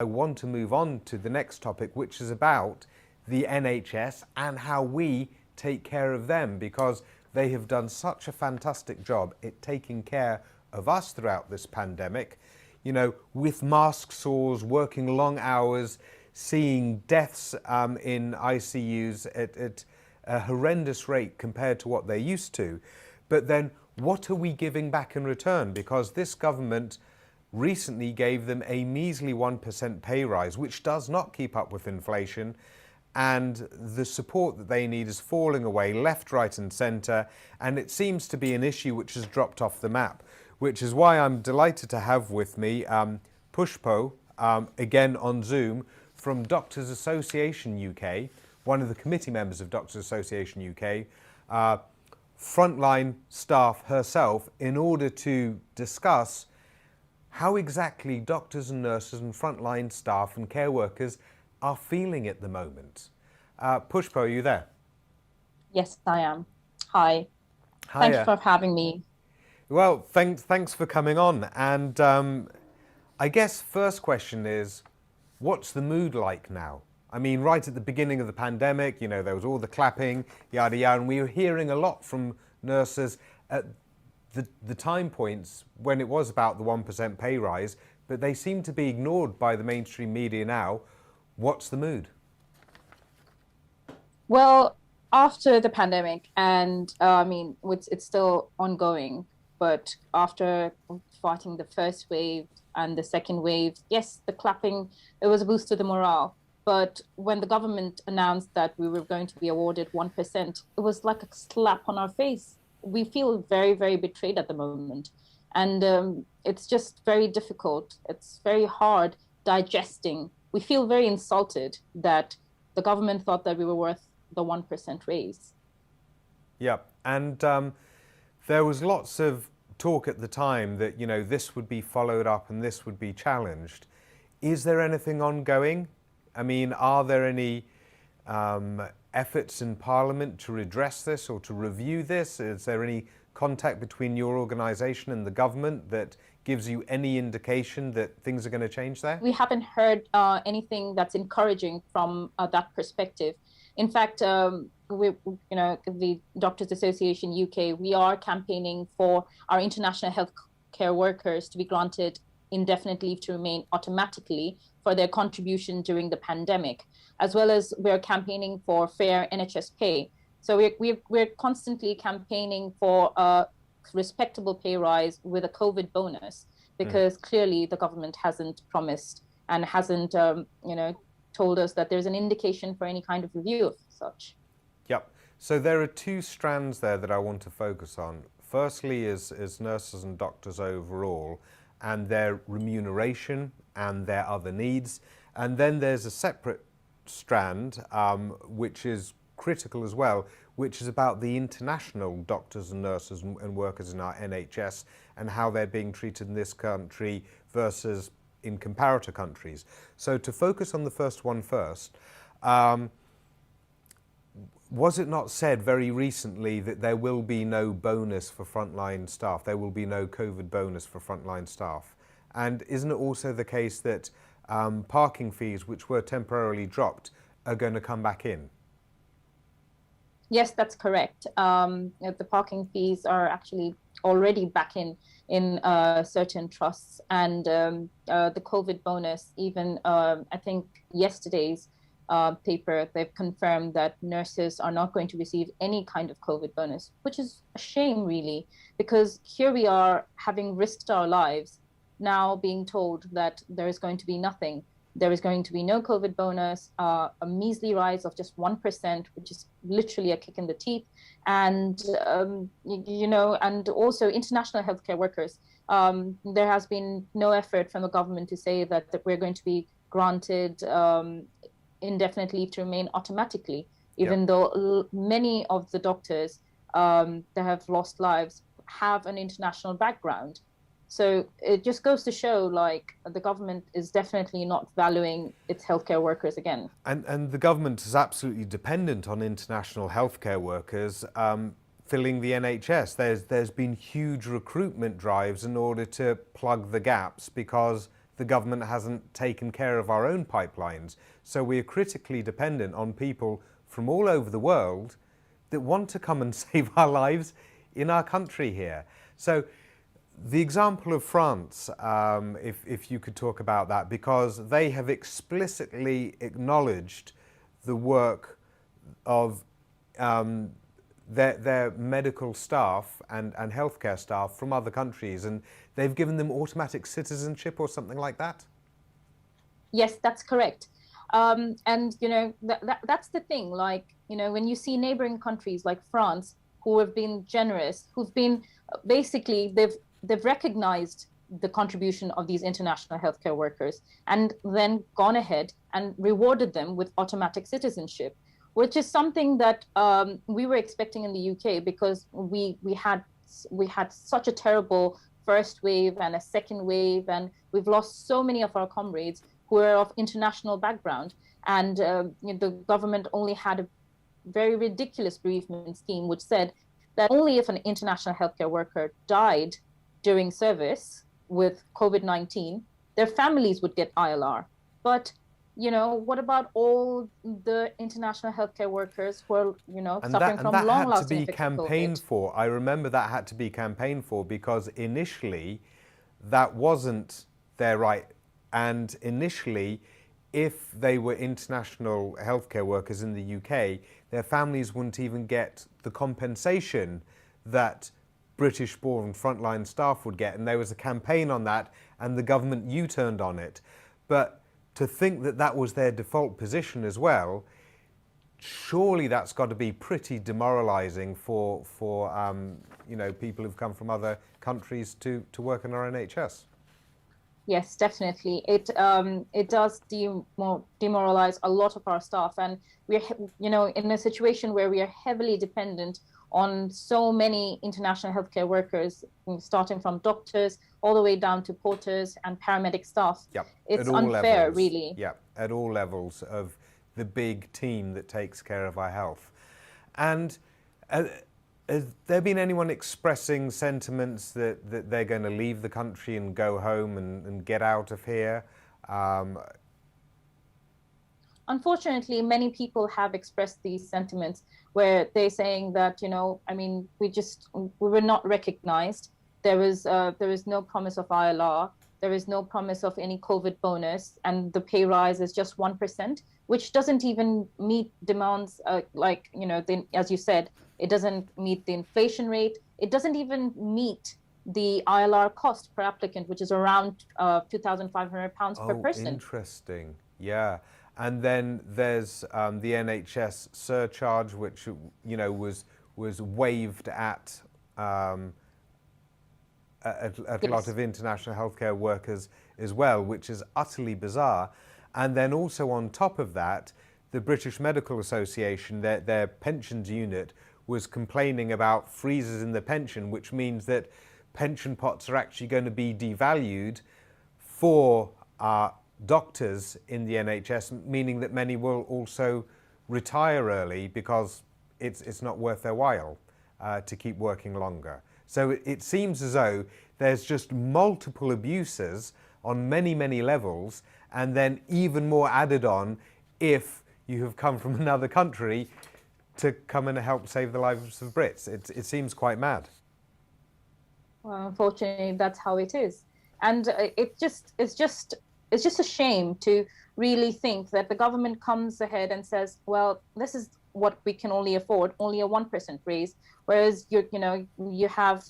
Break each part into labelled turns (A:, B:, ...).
A: I want to move on to the next topic, which is about the NHS and how we take care of them, because they have done such a fantastic job at taking care of us throughout this pandemic, you know, with mask sores, working long hours, seeing deaths in ICUs at a horrendous rate compared to what they're used to. But then what are we giving back in return? Because this government recently gave them a measly 1% pay rise, which does not keep up with inflation, and the support that they need is falling away left, right and centre, and it seems to be an issue which has dropped off the map, which is why I'm delighted to have with me Pushpo, again on Zoom, from Doctors Association UK, one of the committee members of Doctors Association UK, Frontline staff herself, in order to discuss how exactly doctors and nurses and frontline staff and care workers are feeling at the moment. Pushpo, are you there?
B: Yes, I am. Hi.
A: Hiya.
B: Thank you for having me.
A: Well, thanks for coming on. And I guess first question is, what's the mood like now? I mean, right at the beginning of the pandemic, you know, there was all the clapping, yada, yada, and we were hearing a lot from nurses at the time points when it was about the 1% pay rise, but they seem to be ignored by the mainstream media now. What's the mood?
B: Well, after the pandemic, and I mean, it's still ongoing, but after fighting the first wave and the second wave, yes, the clapping, it was a boost to the morale. But when the government announced that we were going to be awarded 1%, it was like a slap on our face. We feel very, very betrayed at the moment. And it's just very difficult. It's very hard digesting. We feel very insulted that the government thought that we were worth the 1% raise.
A: Yeah, and there was lots of talk at the time that, you know, this would be followed up and this would be challenged. Is there anything ongoing? I mean, are there any efforts in Parliament to redress this or to review this? Is there any contact between your organisation and the government that gives you any indication that things are going to change there?
B: We haven't heard anything that's encouraging from that perspective. In fact, the Doctors Association UK, we are campaigning for our international healthcare workers to be granted indefinite leave to remain automatically for their contribution during the pandemic, as well as we're campaigning for fair NHS pay. So we're constantly campaigning for a respectable pay rise with a COVID bonus, because clearly the government hasn't promised and hasn't, told us that there's an indication for any kind of review of such.
A: Yep. So there are two strands there that I want to focus on. Firstly is nurses and doctors overall, and their remuneration and their other needs. And then there's a separate strand, which is critical as well, which is about the international doctors and nurses and workers in our NHS and how they're being treated in this country versus in comparator countries. So to focus on the first one first, was it not said very recently that there will be no bonus for frontline staff? There will be no COVID bonus for frontline staff. And isn't it also the case that parking fees, which were temporarily dropped, are going to come back in?
B: Yes, that's correct. The parking fees are actually already back in certain trusts, and the COVID bonus, even I think yesterday's paper, they've confirmed that nurses are not going to receive any kind of COVID bonus, which is a shame, really, because here we are having risked our lives, now being told that there is going to be nothing. There is going to be no COVID bonus, a measly rise of just 1%, which is literally a kick in the teeth. And, and also international healthcare workers. There has been no effort from the government to say that we're going to be granted indefinite leave to remain automatically, even though many of the doctors that have lost lives have an international background. So it just goes to show, like, the government is definitely not valuing its healthcare workers again.
A: And the government is absolutely dependent on international healthcare workers filling the NHS. There's been huge recruitment drives in order to plug the gaps, because the government hasn't taken care of our own pipelines. So we're critically dependent on people from all over the world that want to come and save our lives in our country here. So the example of France, if you could talk about that, because they have explicitly acknowledged the work of their medical staff and healthcare staff from other countries, and they've given them automatic citizenship or something like that?
B: Yes, that's correct. And that's the thing. Like, when you see neighboring countries like France, who have been generous, who've been basically they've recognized the contribution of these international healthcare workers, and then gone ahead and rewarded them with automatic citizenship, which is something that we were expecting in the UK, because we had such a terrible first wave and a second wave, and we've lost so many of our comrades who are of international background, and the government only had a very ridiculous bereavement scheme, which said that only if an international healthcare worker died during service with COVID-19, their families would get ILR. But what about all the international healthcare workers who are, suffering from long-lasting effects of COVID?
A: That had to be campaigned for. I remember that had to be campaigned for, because initially that wasn't their right. And initially, if they were international healthcare workers in the UK, their families wouldn't even get the compensation that British-born frontline staff would get. And there was a campaign on that, and the government U-turned on it. But to think that that was their default position as well, surely that's got to be pretty demoralising for people who've come from other countries to work in our NHS.
B: Yes, definitely. It does demoralize a lot of our staff, and we're in a situation where we are heavily dependent on so many international healthcare workers, starting from doctors all the way down to porters and paramedic staff.
A: Yep.
B: It's unfair,
A: levels.
B: Really.
A: Yeah, at all levels of the big team that takes care of our health. And has there been anyone expressing sentiments that they're going to leave the country and go home and get out of here?
B: Unfortunately, many people have expressed these sentiments, where they're saying that, we were not recognized. There is no promise of ILR. There is no promise of any COVID bonus, and the pay rise is just 1%, which doesn't even meet demands. As you said, it doesn't meet the inflation rate. It doesn't even meet the ILR cost per applicant, which is around £2,500 per person.
A: Interesting. Yeah. And then there's the NHS surcharge, which was waived at a lot of international healthcare workers as well, which is utterly bizarre. And then also on top of that, the British Medical Association, their pensions unit, was complaining about freezes in the pension, which means that pension pots are actually going to be devalued for doctors in the NHS, meaning that many will also retire early because it's not worth their while to keep working longer. So it seems as though there's just multiple abuses on many, many levels, and then even more added on if you have come from another country to come and help save the lives of Brits. It seems quite mad.
B: Well, unfortunately, that's how it is. And it's just a shame to really think that the government comes ahead and says, well, this is what we can only afford, only a 1% raise. Whereas you have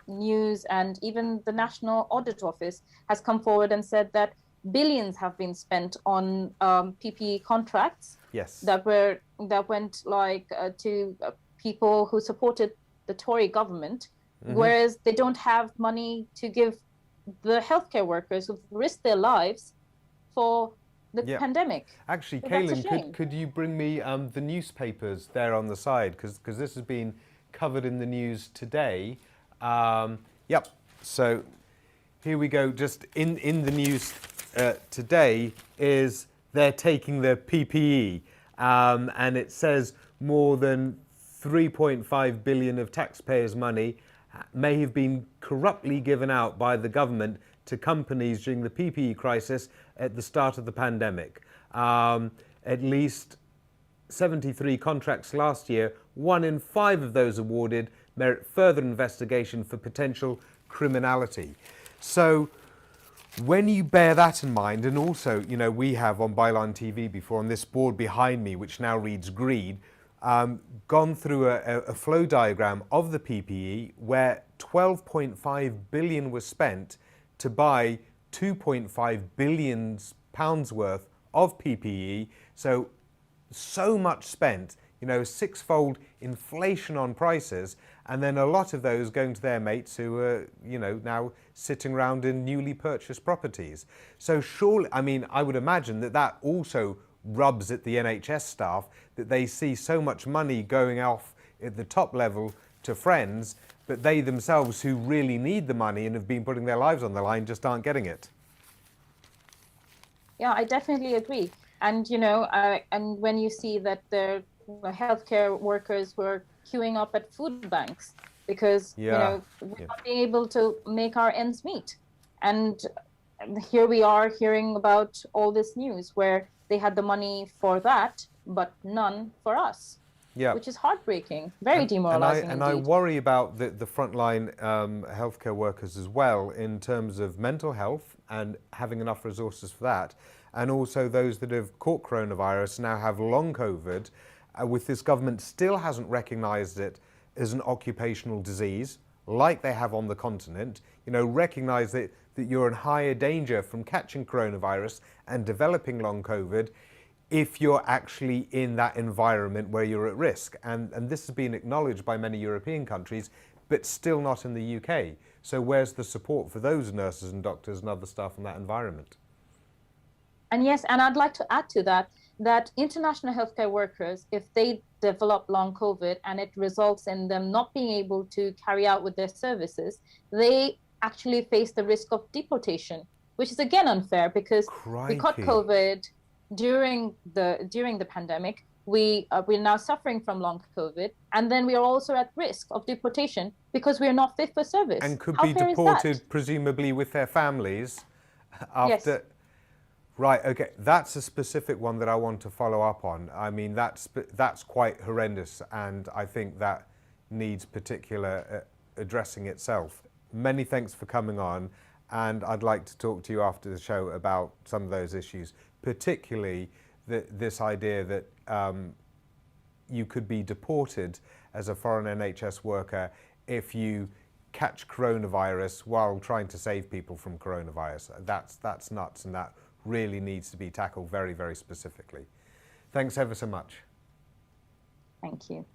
B: news, and even the National Audit Office has come forward and said that billions have been spent on PPE contracts.
A: Yes.
B: That went to people who supported the Tory government, whereas they don't have money to give the healthcare workers who've risked their lives for the pandemic.
A: Actually,
B: So
A: Kaylin, could you bring me the newspapers there on the side? Because this has been covered in the news today. Yep, so here we go. Just in the news today is they're taking the PPE, and it says more than 3.5 billion of taxpayers' money may have been corruptly given out by the government to companies during the PPE crisis at the start of the pandemic. At least 73 contracts last year, 1 in 5 of those awarded merit further investigation for potential criminality. So when you bear that in mind, and also, you know, we have on Byline TV before, on this board behind me, which now reads Greed, gone through a flow diagram of the PPE where 12.5 billion was spent to buy 2.5 billion pounds worth of PPE. So much spent, you know, 6-fold inflation on prices, and then a lot of those going to their mates who are, you know, now sitting around in newly purchased properties. So surely, I mean, I would imagine that that also rubs at the NHS staff, that they see so much money going off at the top level to friends, but they themselves who really need the money and have been putting their lives on the line just aren't getting it.
B: Yeah, I definitely agree. And, you know, and when you see that the healthcare workers were queuing up at food banks because, you know, we're not being able to make our ends meet. And here we are hearing about all this news where they had the money for that, but none for us. Yeah. Which is heartbreaking, very demoralizing.
A: And I worry about the frontline healthcare workers as well, in terms of mental health and having enough resources for that. And also those that have caught coronavirus now have long COVID, with this government still hasn't recognised it as an occupational disease like they have on the continent. You know, recognise that you're in higher danger from catching coronavirus and developing long COVID if you're actually in that environment where you're at risk. And this has been acknowledged by many European countries, but still not in the UK. So where's the support for those nurses and doctors and other staff in that environment?
B: And yes, and I'd like to add to that, that international healthcare workers, if they develop long COVID and it results in them not being able to carry out with their services, they actually face the risk of deportation, which is again unfair because we caught COVID during the pandemic. We're now suffering from long COVID, and then we are also at risk of deportation because we are not fit for service.
A: And could be deported, presumably with their families after. Yes. Right, okay, that's a specific one that I want to follow up on. I mean, that's quite horrendous, and I think that needs particular addressing itself. Many thanks for coming on, and I'd like to talk to you after the show about some of those issues, particularly this idea that you could be deported as a foreign NHS worker if you catch coronavirus while trying to save people from coronavirus. That's nuts, and that really needs to be tackled very, very specifically. Thanks ever so much.
B: Thank you.